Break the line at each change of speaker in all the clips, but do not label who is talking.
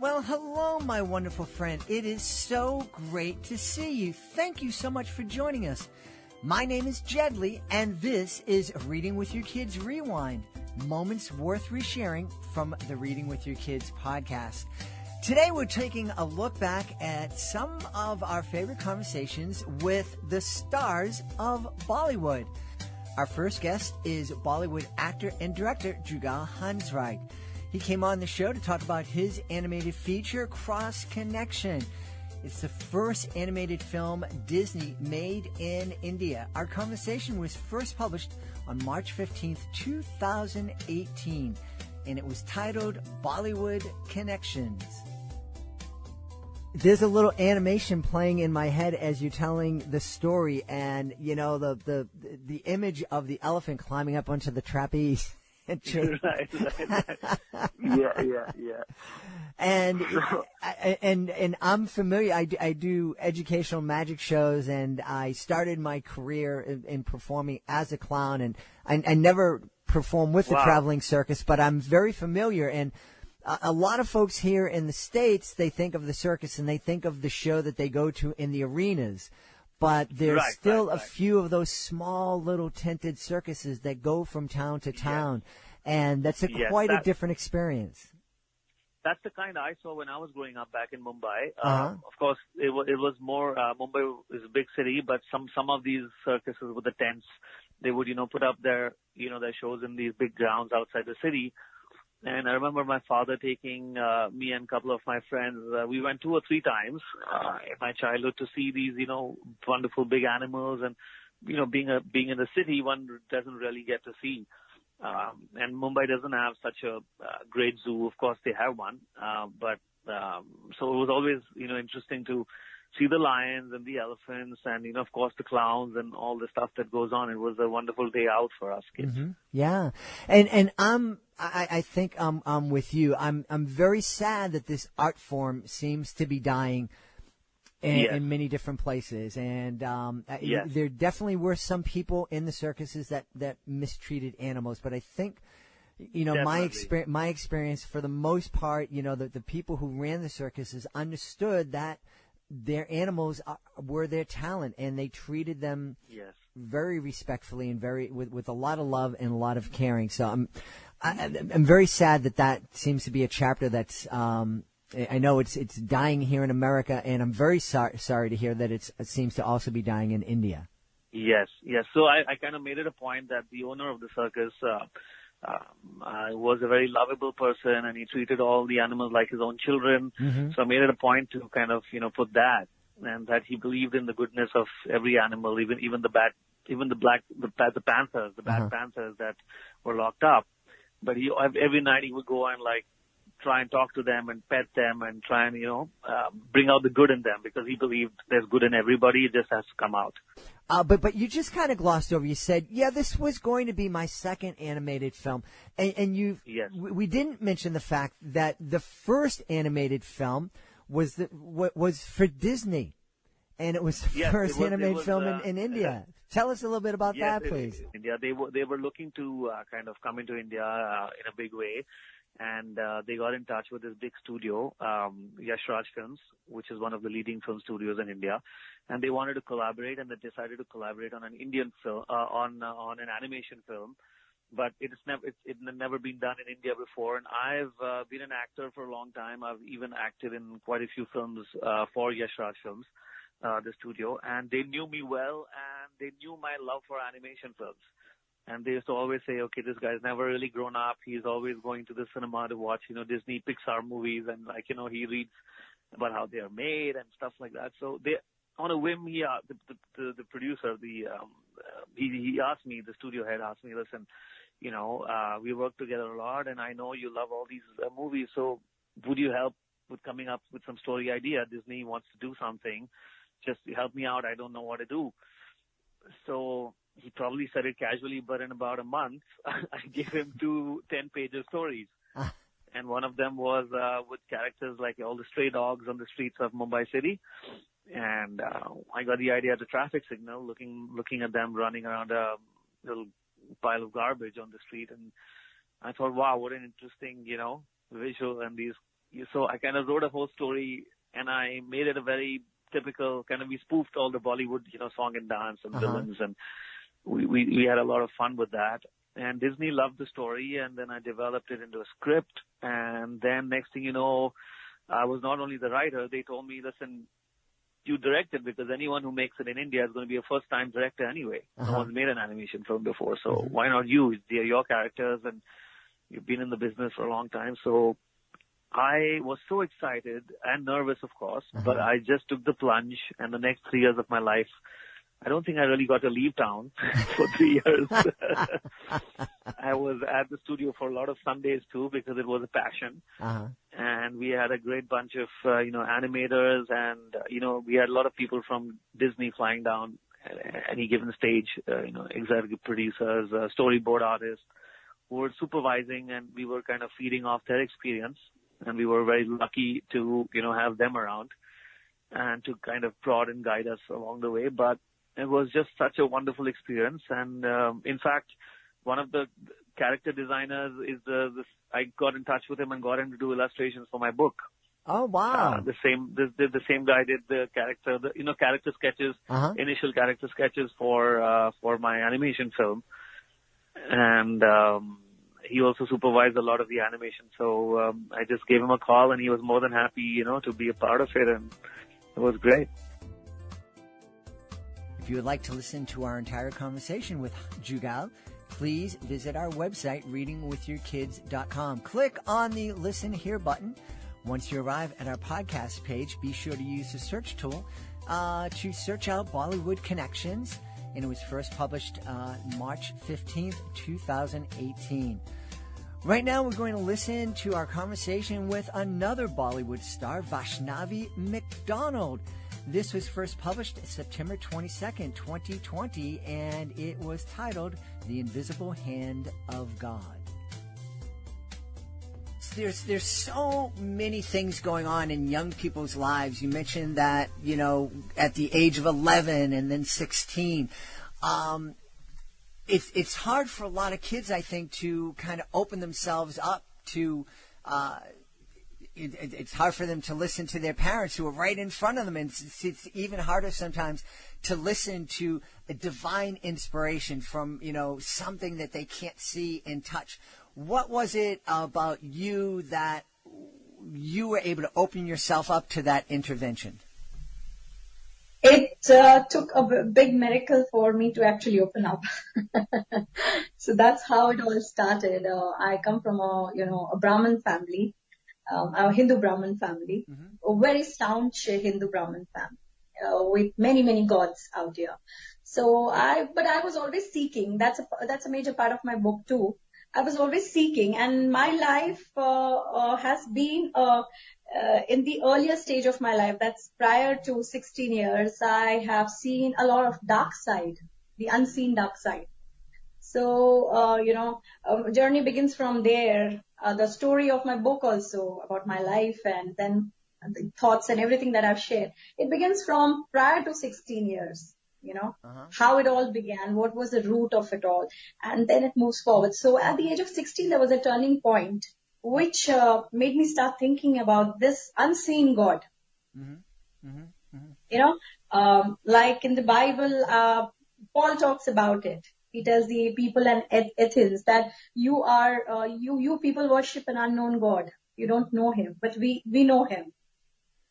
Well, hello, my wonderful friend. It is so great to see you. Thank you so much for joining us. My name is Jedley, and this is Reading with Your Kids Rewind, moments worth resharing from the Reading with Your Kids podcast. Today, we're taking a look back at some of our favorite conversations with the stars of Bollywood. Our first guest is Bollywood actor and director Jugal Hansraj. He came on the show to talk about his animated feature, Cross Connection. It's the first animated film Disney made in India. Our conversation was first published on March 15th, 2018, and it was titled Bollywood Connections. There's a little animation playing in my head as you're telling the story, and you know the image of the elephant climbing up onto the trapeze.
Right. Yeah.
And I'm familiar. I do educational magic shows, and I started my career in performing as a clown, and I never performed with the traveling circus, but I'm very familiar. And a lot of folks here in the States, they think of the circus and they think of the show that they go to in the arenas. But there's still a few of those small little tented circuses that go from town to town. Yes. And that's quite a different experience.
That's the kind I saw when I was growing up back in Mumbai. Of course, it was more, Mumbai is a big city, but some of these circuses with the tents, they would, put up their shows in these big grounds outside the city. And I remember my father taking me and a couple of my friends. We went 2 or 3 times in my childhood to see these, wonderful big animals. And, being in the city, one doesn't really get to see. And Mumbai doesn't have such a great zoo. Of course, they have one. So it was always, interesting to see the lions and the elephants and, of course, the clowns and all the stuff that goes on. It was a wonderful day out for us kids.
Mm-hmm. Yeah. And I think I'm with you. I'm very sad that this art form seems to be dying in many different places. And there definitely were some people in the circuses that mistreated animals. But I think, my experience for the most part, the people who ran the circuses understood that their animals were their talent, and they treated them very respectfully and with a lot of love and a lot of caring. So I'm very sad that seems to be a chapter that's I know it's dying here in America, and I'm very sorry to hear that it seems to also be dying in India.
Yes. So I kind of made it a point that the owner of the circus was a very lovable person, and he treated all the animals like his own children. Mm-hmm. So I made it a point to kind of, put that, and that he believed in the goodness of every animal, even the panthers, bad panthers that were locked up. But every night he would go and try and talk to them and pet them and try and, bring out the good in them, because he believed there's good in everybody. It just has to come out.
But you just kind of glossed over. You said, this was going to be my second animated film. And we didn't mention the fact that the first animated film was for Disney. And it was the first animated film in India. Tell us a little bit about that, please.
India. They were looking to kind of come into India in a big way. And they got in touch with this big studio, Yashraj Films, which is one of the leading film studios in India, and they wanted to collaborate, and they decided to collaborate on an Indian film, on an animation film. But it's never been done in India before. And I've been an actor for a long time. I've even acted in quite a few films for Yashraj Films, the studio, and they knew me well, and they knew my love for animation films. And they used to always say, okay, this guy's never really grown up. He's always going to the cinema to watch, Disney, Pixar movies. And he reads about how they are made and stuff like that. So on a whim, the producer, he asked me, the studio head asked me, listen, we work together a lot, and I know you love all these movies. So would you help with coming up with some story idea? Disney wants to do something. Just help me out. I don't know what to do. So he probably said it casually, but in about a month, I gave him 2 10-page stories. And one of them was with characters like all the stray dogs on the streets of Mumbai city. And I got the idea at the traffic signal, looking at them running around a little pile of garbage on the street. And I thought, wow, what an interesting, visual. And these, So I kind of wrote a whole story, and I made it a very typical kind of, we spoofed all the Bollywood, song and dance and villains, and we had a lot of fun with that. And Disney loved the story, and then I developed it into a script. And then next thing you know, I was not only the writer, they told me, listen, you direct it, because anyone who makes it in India is going to be a first-time director anyway. No one's made an animation film before, so why not you? They are your characters, and you've been in the business for a long time. So I was so excited and nervous, of course, but I just took the plunge, and the next 3 years of my life, I don't think I really got to leave town for 3 years. I was at the studio for a lot of Sundays too, because it was a passion. And we had a great bunch of, animators, and, we had a lot of people from Disney flying down at any given stage, executive producers, storyboard artists who were supervising, and we were kind of feeding off their experience. And we were very lucky to, have them around and to kind of prod and guide us along the way. But it was just such a wonderful experience. And, in fact, one of the character designers is I got in touch with him and got him to do illustrations for my book.
Oh, wow.
The same guy did the character, character sketches, initial character sketches for my animation film. And, he also supervised a lot of the animation. So, I just gave him a call, and he was more than happy, to be a part of it. And it was great.
If you would like to listen to our entire conversation with Jugal, please visit our website, readingwithyourkids.com. Click on the Listen Here button. Once you arrive at our podcast page, be sure to use the search tool to search out Bollywood Connections. And it was first published March 15th, 2018. Right now, we're going to listen to our conversation with another Bollywood star, Vaishnavi McDonald. This was first published September 22nd, 2020, and it was titled The Invisible Hand of God. There's so many things going on in young people's lives. You mentioned that, at the age of 11 and then 16. It's hard for a lot of kids, I think, to kind of open themselves up to it's hard for them to listen to their parents who are right in front of them. And it's even harder sometimes to listen to a divine inspiration from, something that they can't see and touch. What was it about you that you were able to open yourself up to that intervention?
It took a big miracle for me to actually open up. So that's how it all started. I come from a Brahmin family. A Hindu Brahmin family, a very staunch Hindu Brahmin family, with many, many gods out here. So but I was always seeking. That's a major part of my book too. I was always seeking, and my life has been in the earlier stage of my life. That's prior to 16 years. I have seen a lot of dark side, the unseen dark side. So, journey begins from there. The story of my book also about my life, and then the thoughts and everything that I've shared. It begins from prior to 16 years, how it all began, what was the root of it all, and then it moves forward. So at the age of 16, there was a turning point which made me start thinking about this unseen God. Like in the Bible, Paul talks about it. He tells the people in Athens that you people worship an unknown God. You don't know him, but we know him.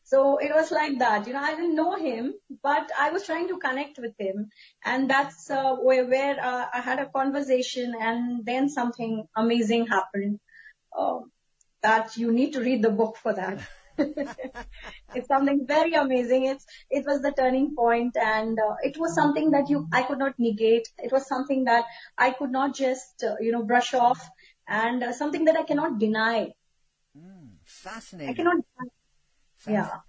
So it was like that. I didn't know him, but I was trying to connect with him. And that's where I had a conversation, and then something amazing happened. That you need to read the book for that. It's something very amazing. It was the turning point, and it was something that I could not negate. It was something that I could not just brush off, and something that I cannot deny.
Fascinating.
I cannot deny. Yeah.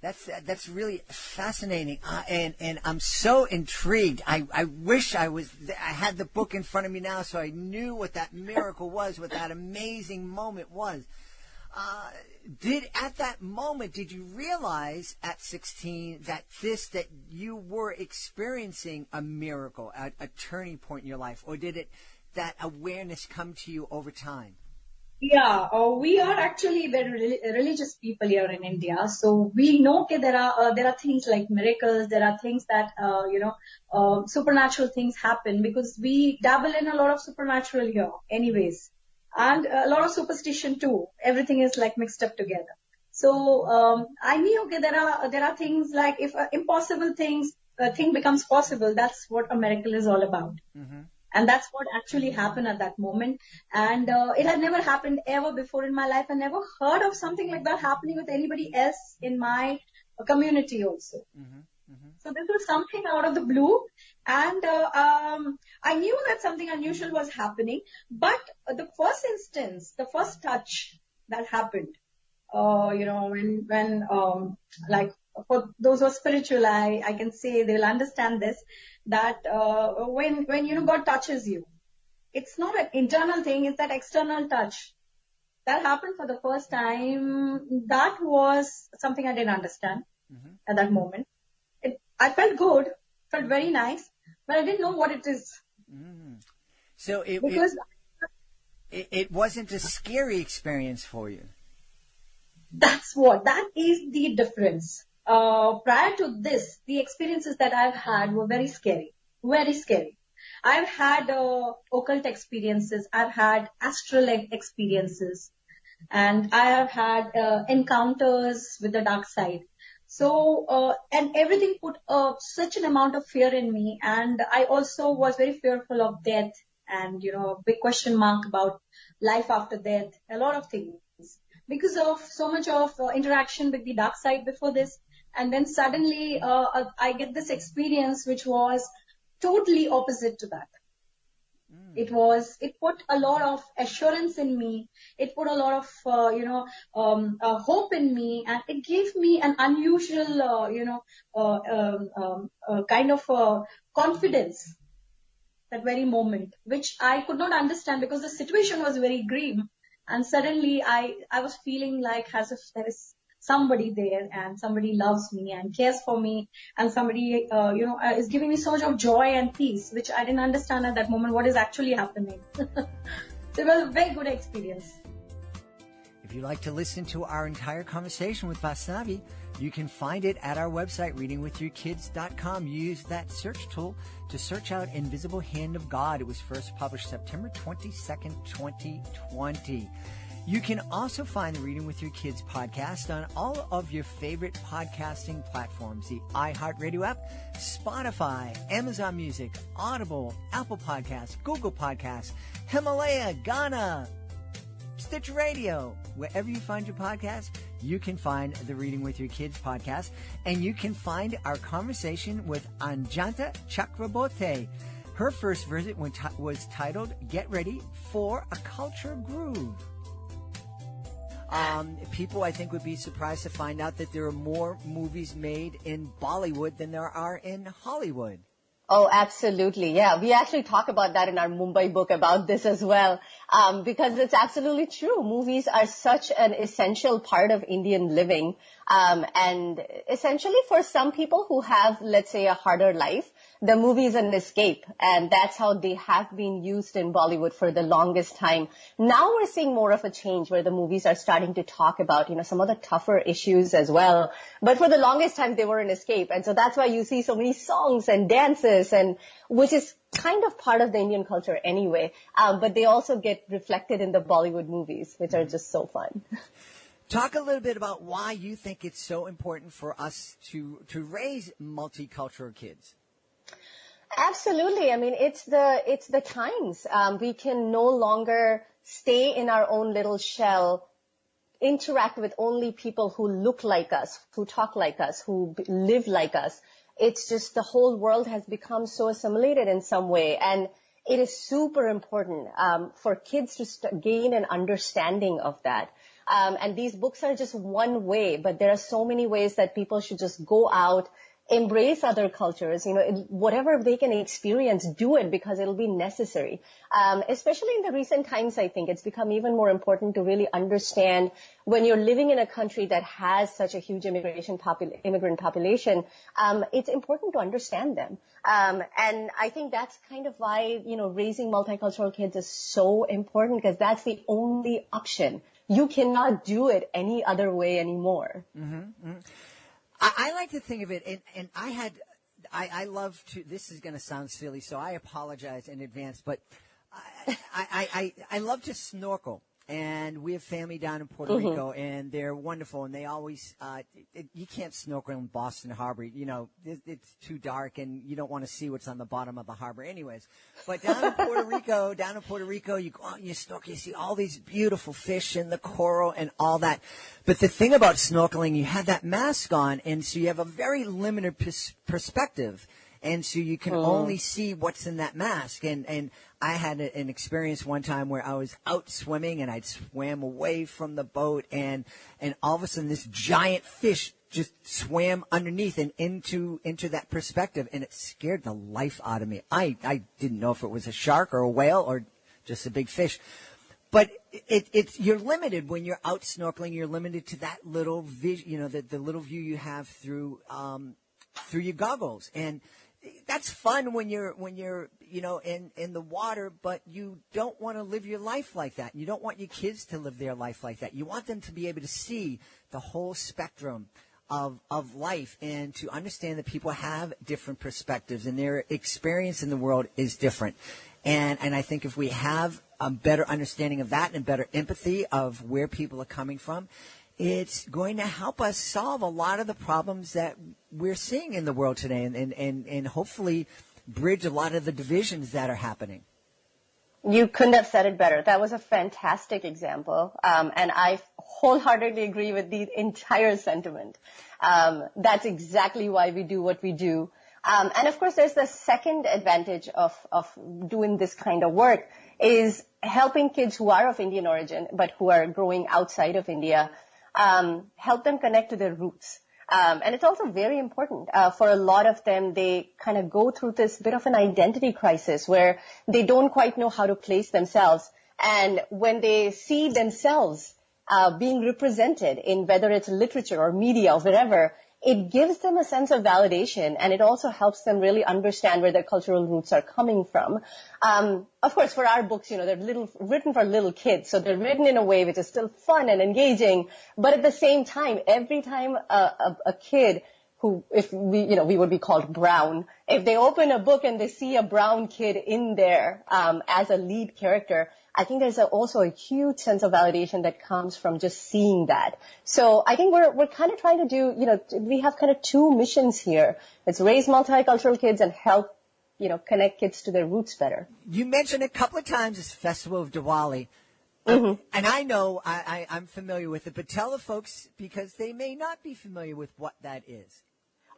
That's really fascinating, and I'm so intrigued. I wish I had the book in front of me now, so I knew what that miracle was, what that amazing moment was. At that moment, did you realize at 16 that you were experiencing a miracle, a turning point in your life, or did that awareness come to you over time?
Yeah, we are actually very religious people here in India. So we know that there are things like miracles. There are things that supernatural things happen because we dabble in a lot of supernatural here, anyways, and a lot of superstition too. Everything is like mixed up together. So I knew okay there are things like if impossible thing becomes possible. That's what a miracle is all about.
Mm-hmm.
And that's what actually happened at that moment. And it had never happened ever before in my life. I never heard of something like that happening with anybody else in my community also.
Mm-hmm. Mm-hmm.
So this was something out of the blue. And I knew that something unusual was happening. But the first instance, the first touch that happened, when like for those who are spiritual, I can say they'll understand this, that when God touches you, it's not an internal thing, it's that external touch. That happened for the first time. That was something I didn't understand at that moment. I felt good, felt very nice, but I didn't know what it is.
So
Because
it wasn't a scary experience for you.
that is the difference. Prior to this, the experiences that I've had were very scary, very scary. I've had occult experiences, I've had astral experiences, and I have had encounters with the dark side. So, and everything put such an amount of fear in me, and I also was very fearful of death, and a big question mark about life after death, a lot of things because of so much of interaction with the dark side before this. And then suddenly I get this experience which was totally opposite to that. It put a lot of assurance in me. It put a lot of, hope in me, and it gave me an unusual, kind of confidence that very moment, which I could not understand because the situation was very grim. And suddenly I was feeling like as if there is somebody there and somebody loves me and cares for me and somebody, is giving me so much of joy and peace, which I didn't understand at that moment what is actually happening. So it was a very good experience.
If you'd like to listen to our entire conversation with Vaishnavi, you can find it at our website, readingwithyourkids.com. Use that search tool to search out Invisible Hand of God. It was first published September 22nd, 2020. You can also find the Reading with Your Kids podcast on all of your favorite podcasting platforms, the iHeartRadio app, Spotify, Amazon Music, Audible, Apple Podcasts, Google Podcasts, Himalaya, Ghana, Stitch Radio. Wherever you find your podcast, you can find the Reading with Your Kids podcast, and you can find our conversation with Ajanta Chakraborty. Her first visit was titled Get Ready for a Culture Groove. People, I think, would be surprised to find out that there are more movies made in Bollywood than there are in Hollywood.
Oh, absolutely. Yeah, we actually talk about that in our Mumbai book about this as well, because it's absolutely true. Movies are such an essential part of Indian living, and essentially for some people who have, let's say, a harder life, the movie is an escape, and that's how they have been used in Bollywood for the longest time. Now we're seeing more of a change where the movies are starting to talk about, some of the tougher issues as well. But for the longest time, they were an escape. And so that's why you see so many songs and dances, and which is kind of part of the Indian culture anyway. But they also get reflected in the Bollywood movies, which are just so fun.
Talk a little bit about why you think it's so important for us to raise multicultural kids.
Absolutely. I mean, it's the times. We can no longer stay in our own little shell, interact with only people who look like us, who talk like us, who live like us. It's just the whole world has become so assimilated in some way. And it is super important for kids to gain an understanding of that. And these books are just one way, but there are so many ways that people should just go out embrace other cultures, whatever they can experience, do it because it'll be necessary. Especially in the recent times, I think it's become even more important to really understand when you're living in a country that has such a huge immigrant population, it's important to understand them. And I think that's kind of why, raising multicultural kids is so important, because that's the only option. You cannot do it any other way anymore. Mm-hmm, mm-hmm.
I like to think of it, and I love to, this is going to sound silly, so I apologize in advance, but I love to snorkel. And we have family down in Puerto Rico, and they're wonderful. And they always, you can't snorkel in Boston Harbor. It's too dark, and you don't want to see what's on the bottom of the harbor anyways. But down in Puerto Rico, you go out and you snorkel, you see all these beautiful fish and the coral and all that. But the thing about snorkeling, you have that mask on, and so you have a very limited perspective. And so you can only see what's in that mask. And I had an experience one time where I was out swimming and I'd swam away from the boat, and all of a sudden this giant fish just swam underneath and into that perspective, and it scared the life out of me. I didn't know if it was a shark or a whale or just a big fish. But it's you're limited when you're out snorkeling. You're limited to that little vision, the little view you have through your goggles. And that's fun when you're in the water, but you don't want to live your life like that. You don't want your kids to live their life like that. You want them to be able to see the whole spectrum of life and to understand that people have different perspectives and their experience in the world is different. And I think if we have a better understanding of that and better empathy of where people are coming from, it's going to help us solve a lot of the problems that we're seeing in the world today and hopefully bridge a lot of the divisions that are happening.
You couldn't have said it better. That was a fantastic example. And I wholeheartedly agree with the entire sentiment. That's exactly why we do what we do. And of course, there's the second advantage of doing this kind of work is helping kids who are of Indian origin, but who are growing outside of India, help them connect to their roots. And it's also very important. For a lot of them, they kind of go through this bit of an identity crisis where they don't quite know how to place themselves. And when they see themselves being represented in whether it's literature or media or wherever, it gives them a sense of validation, and it also helps them really understand where their cultural roots are coming from. Of course, for our books, they're written for little kids, so they're written in a way which is still fun and engaging. But at the same time, every time a kid who, if we would be called brown, if they open a book and they see a brown kid in there as a lead character, I think there's also a huge sense of validation that comes from just seeing that. So I think we're kind of trying to do, we have kind of two missions here. It's raise multicultural kids and help, connect kids to their roots better.
You mentioned a couple of times this festival of Diwali. And I know I'm familiar with it, but tell the folks, because they may not be familiar with what that is.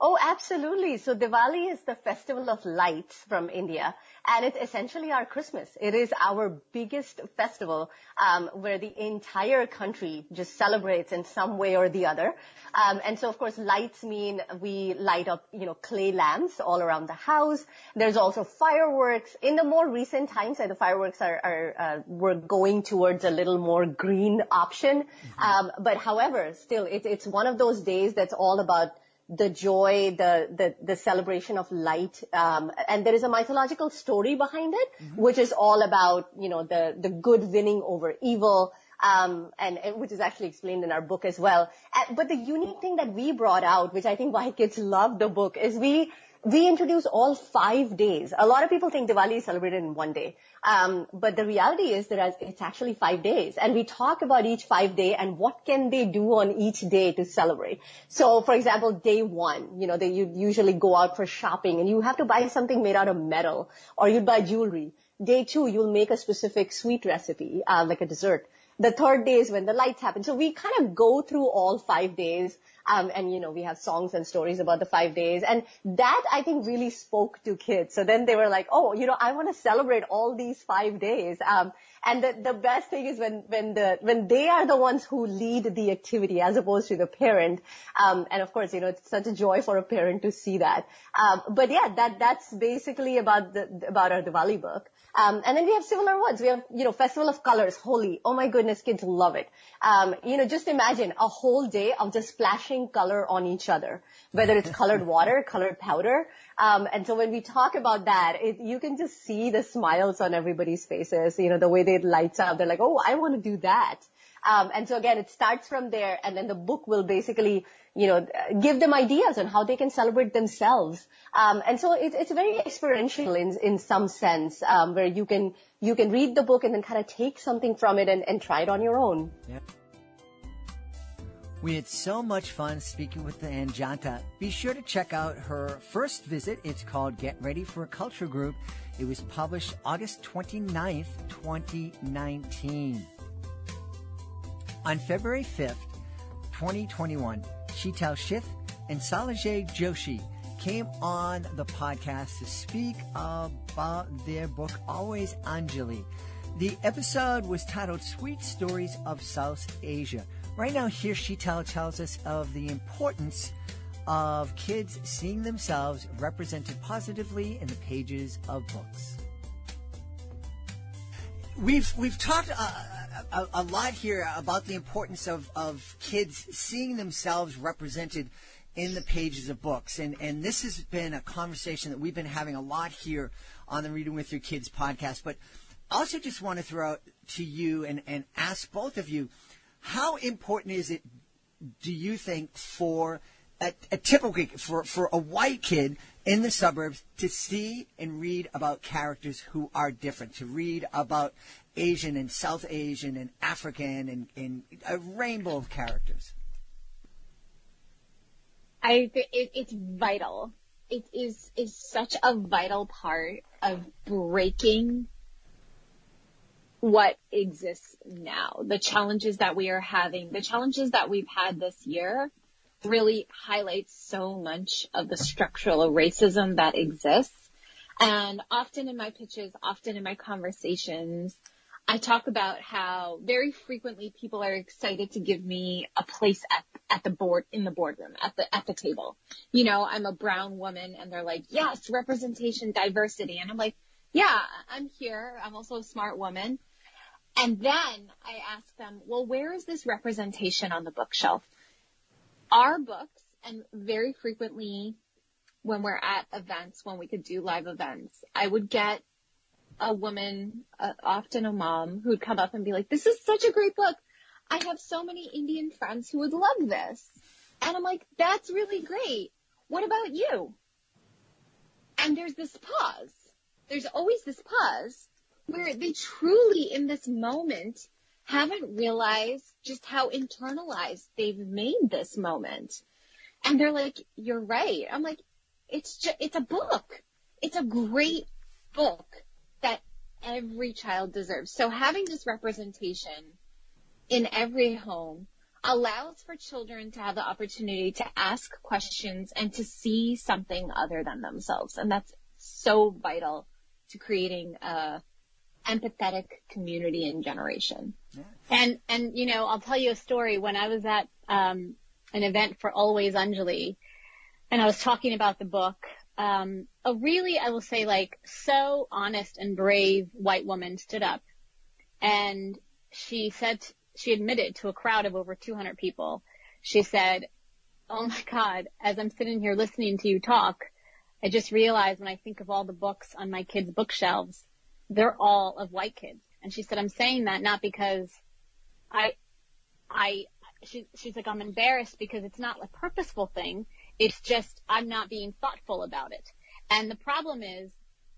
Oh, absolutely. So Diwali is the festival of lights from India, and it's essentially our Christmas. It is our biggest festival where the entire country just celebrates in some way or the other. And so, of course, lights mean we light up, clay lamps all around the house. There's also fireworks. In the more recent times, the fireworks we're going towards a little more green option. But however, still, it's one of those days that's all about the joy, the celebration of light, and there is a mythological story behind it, which is all about, the good winning over evil, and which is actually explained in our book as well. But the unique thing that we brought out, which I think why kids love the book, is we introduce all 5 days. A lot of people think Diwali is celebrated in one day. But the reality is that it's actually 5 days. And we talk about each 5 day and what can they do on each day to celebrate. So, for example, day one, you usually go out for shopping and you have to buy something made out of metal or you'd buy jewelry. Day two, you'll make a specific sweet recipe, like a dessert. the third day is when the lights happen. So we kind of go through all 5 days. And, we have songs and stories about the 5 days. And that, I think, really spoke to kids. So then they were like, oh, I want to celebrate all these 5 days. And the best thing is when they are the ones who lead the activity as opposed to the parent. And of course, it's such a joy for a parent to see that. But yeah, that's basically about our Diwali book. And then we have similar ones. We have, Festival of Colors, Holi. Oh my goodness, kids love it. Just imagine a whole day of just splashing color on each other, whether it's colored water, colored powder. And so when we talk about that, you can just see the smiles on everybody's faces, the way they lights up. They're like, oh, I want to do that. And so again, it starts from there, and then the book will basically, give them ideas on how they can celebrate themselves. And so it's very experiential in some sense, where you can read the book and then kind of take something from it and try it on your own.
Yeah. We had so much fun speaking with the Ajanta. Be sure to check out her first visit. It's called Get Ready for a Culture Group. It was published August 29th, 2019. On February 5th, 2021, Sheetal Sheth and Salajay Joshi came on the podcast to speak about their book, Always Anjali. The episode was titled Sweet Stories of South Asia. Right now, here Sheetal tells us of the importance of kids seeing themselves represented positively in the pages of books. We've talked a lot here about the importance of kids seeing themselves represented in the pages of books. And this has been a conversation that we've been having a lot here on the Reading with Your Kids podcast. But I also just want to throw out to you and ask both of you, how important is it, do you think, for a typical for a white kid in the suburbs to see and read about characters who are different, to read about Asian and South Asian and African and a rainbow of characters?
I think it's vital. It is such a vital part of breaking what exists now. The challenges that we are having, the challenges that we've had this year really highlights so much of the structural racism that exists. And often in my pitches, often in my conversations, I talk about how very frequently people are excited to give me a place at the board, in the boardroom, at the table. I'm a brown woman and they're like, yes, representation, diversity. And I'm like, yeah, I'm here. I'm also a smart woman. And then I ask them, well, where is this representation on the bookshelf? Our books, and very frequently when we're at events, when we could do live events, I would get a woman, often a mom, who'd come up and be like, this is such a great book. I have so many Indian friends who would love this. And I'm like, that's really great. What about you? And there's this pause. There's always this pause where they truly, in this moment, haven't realized just how internalized they've made this moment. And they're like, you're right. I'm like, it's a book. It's a great book that every child deserves. So having this representation in every home allows for children to have the opportunity to ask questions and to see something other than themselves. And that's so vital to creating a empathetic community and generation.
And I'll tell you a story. When I was at an event for Always Anjali, and I was talking about the book, a really, I will say, like, so honest and brave white woman stood up, and she admitted to a crowd of over 200 people, she said, oh my God, as I'm sitting here listening to you talk, I just realized when I think of all the books on my kids' bookshelves, they're all of white kids. And she said, I'm saying that not because she's like, I'm embarrassed because it's not a purposeful thing. It's just, I'm not being thoughtful about it. And the problem is,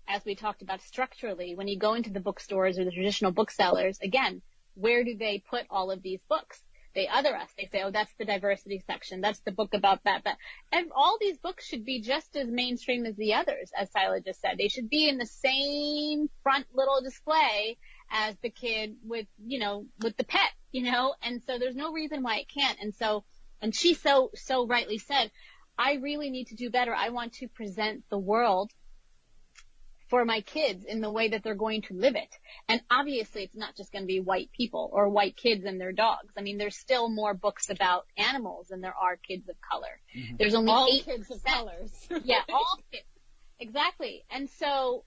as we talked about structurally, when you go into the bookstores or the traditional booksellers, again, where do they put all of these books? They other us. They say, oh, that's the diversity section. That's the book about that. And all these books should be just as mainstream as the others, as Sila just said. They should be in the same front little display as the kid with the pet, and so there's no reason why it can't. And she so rightly said, I really need to do better. I want to present the world for my kids in the way that they're going to live it. And obviously it's not just going to be white people or white kids and their dogs. I mean, there's still more books about animals than there are kids of color. Mm-hmm. There's only
all
8
kids of colors.
Yeah, all kids. Exactly. And so,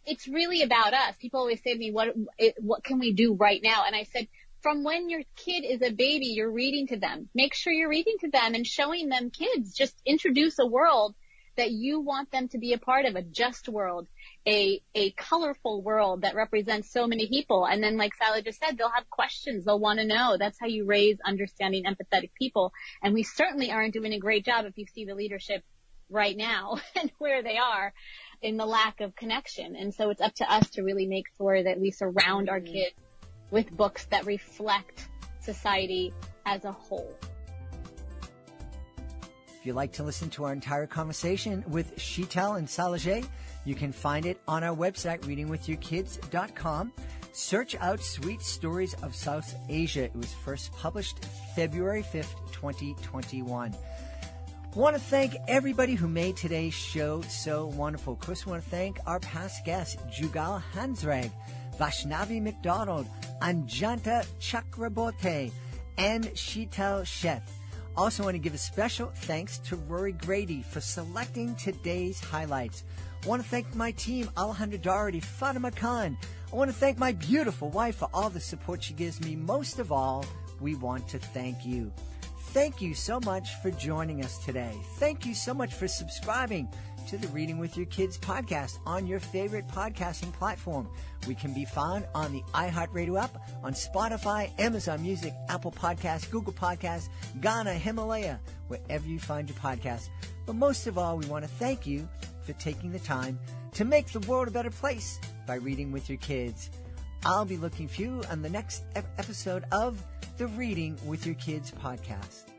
it's really about us. People always say to me, what can we do right now? And I said, from when your kid is a baby, you're reading to them. Make sure you're reading to them and showing them kids. Just introduce a world that you want them to be a part of, a just world, a colorful world that represents so many people. And then, like Sally just said, they'll have questions. They'll want to know. That's how you raise understanding, empathetic people. And we certainly aren't doing a great job if you see the leadership right now and where they are in the lack of connection. And so it's up to us to really make sure that we surround our kids with books that reflect society as a whole.
If you'd like to listen to our entire conversation with Sheetal and Salajay, you can find it on our website, readingwithyourkids.com. Search out Sweet Stories of South Asia. It was first published February 5th, 2021. I want to thank everybody who made today's show so wonderful. Of course, I want to thank our past guests, Jugal Hansraj, Vaishnavi McDonald, Ajanta Chakraborty, and Sheetal Sheth. Also want to give a special thanks to Rory Grady for selecting today's highlights. I want to thank my team, Alejandra Doherty, Fatima Khan. I want to thank my beautiful wife for all the support she gives me. Most of all, we want to thank you. Thank you so much for joining us today. Thank you so much for subscribing to the Reading with Your Kids podcast on your favorite podcasting platform. We can be found on the iHeartRadio app, on Spotify, Amazon Music, Apple Podcasts, Google Podcasts, Ghana, Himalaya, wherever you find your podcasts. But most of all, we want to thank you for taking the time to make the world a better place by reading with your kids. I'll be looking for you on the next episode of the Reading with Your Kids podcast.